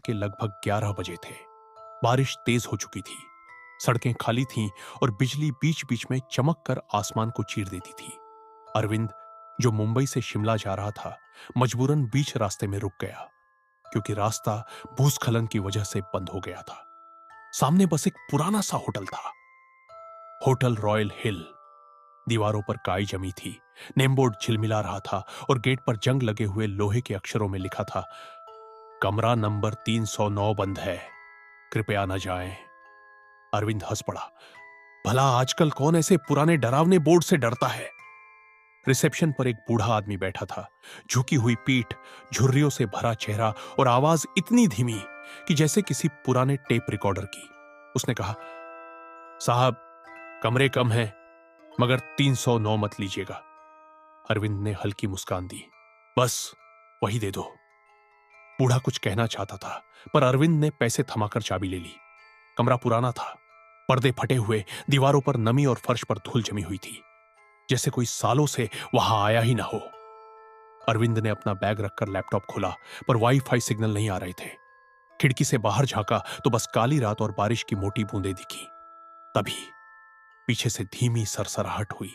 के लगभग 11 बजे थे। बारिश तेज हो चुकी थी, सड़कें खाली थीं और बिजली बीच बीच में चमक कर आसमान को चीर देती थी। अरविंद, जो मुंबई से शिमला जा रहा था, मजबूरन बीच रास्ते में रुक गया, क्योंकि रास्ता भूस्खलन की वजह से बंद हो गया था। सामने बस एक पुराना सा होटल था, होटल रॉयल हिल। दीवारों पर काई जमी थी, नेम बोर्ड झिलमिला रहा था और गेट पर जंग लगे हुए लोहे के अक्षरों में लिखा था, कमरा नंबर 309 बंद है, कृपया न जाएं। अरविंद हंस पड़ा। भला आजकल कौन ऐसे पुराने डरावने बोर्ड से डरता है। रिसेप्शन पर एक बूढ़ा आदमी बैठा था, झुकी हुई पीठ, झुर्रियों से भरा चेहरा और आवाज इतनी धीमी कि जैसे किसी पुराने टेप रिकॉर्डर की। उसने कहा, साहब, कमरे कम हैं, मगर 309 मत लीजिएगा। अरविंद ने हल्की मुस्कान दी। बस वही दे दो। बूढ़ा कुछ कहना चाहता था, पर अरविंद ने पैसे थमाकर चाबी ले ली। कमरा पुराना था, पर्दे फटे हुए, दीवारों पर नमी और फर्श पर धूल जमी हुई थी, जैसे कोई सालों से वहां आया ही ना हो। अरविंद ने अपना बैग रखकर लैपटॉप खोला, पर वाईफाई सिग्नल नहीं आ रहे थे। खिड़की से बाहर झांका तो बस काली रात और बारिश की मोटी बूंदें दिखी। तभी पीछे से धीमी सरसराहट हुई।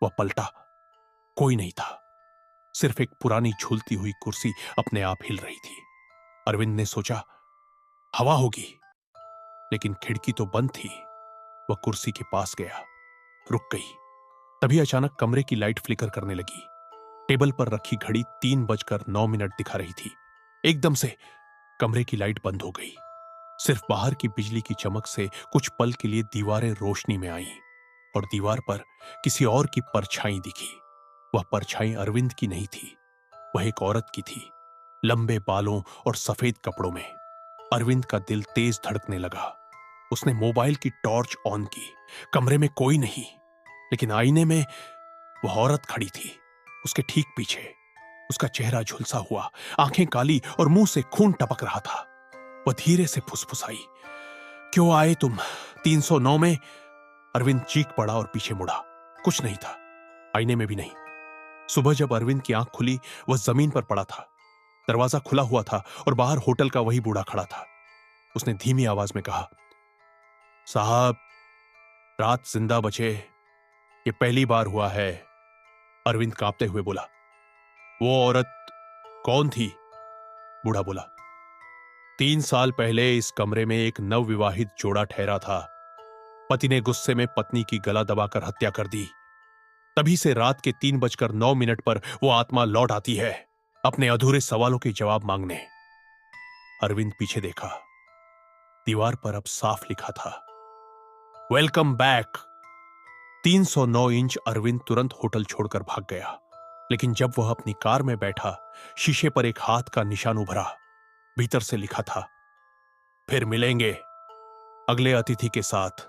वह पलटा, कोई नहीं था, सिर्फ एक पुरानी झूलती हुई कुर्सी अपने आप हिल रही थी। अरविंद ने सोचा, हवा होगी, लेकिन खिड़की तो बंद थी। वह कुर्सी के पास गया, रुक गई। तभी अचानक कमरे की लाइट फ्लिकर करने लगी। टेबल पर रखी घड़ी 3:09 दिखा रही थी। एकदम से कमरे की लाइट बंद हो गई। सिर्फ बाहर की बिजली की चमक से कुछ पल के लिए दीवारें रोशनी में आईं और दीवार पर किसी और की परछाई दिखी। वह परछाई अरविंद की नहीं थी, वह एक औरत की थी, लंबे बालों और सफेद कपड़ों में। अरविंद का दिल तेज धड़कने लगा। उसने मोबाइल की टॉर्च ऑन की। कमरे में कोई नहीं, लेकिन आईने में वह औरत खड़ी थी, उसके ठीक पीछे। उसका चेहरा झुलसा हुआ, आंखें काली और मुंह से खून टपक रहा था। वह धीरे से फुसफुसाई, क्यों आए तुम 309 में? अरविंद चीख पड़ा और पीछे मुड़ा। कुछ नहीं था, आईने में भी नहीं। सुबह जब अरविंद की आंख खुली, वह जमीन पर पड़ा था। दरवाजा खुला हुआ था और बाहर होटल का वही बूढ़ा खड़ा था। उसने धीमी आवाज में कहा, साहब, रात जिंदा बचे, ये पहली बार हुआ है। अरविंद कांपते हुए बोला, वो औरत कौन थी? बूढ़ा बोला, 3 साल पहले इस कमरे में एक नवविवाहित जोड़ा ठहरा था। पति ने गुस्से में पत्नी की गला दबाकर हत्या कर दी। तभी से रात के 3:09 पर वो आत्मा लौट आती है, अपने अधूरे सवालों के जवाब मांगने। अरविंद पीछे देखा। दीवार पर अब साफ लिखा था, वेलकम बैक। 309 इंच। अरविंद तुरंत होटल छोड़कर भाग गया, लेकिन जब वह अपनी कार में बैठा, शीशे पर एक हाथ का निशान उभरा। भीतर से लिखा था, फिर मिलेंगे, अगले अतिथि के साथ।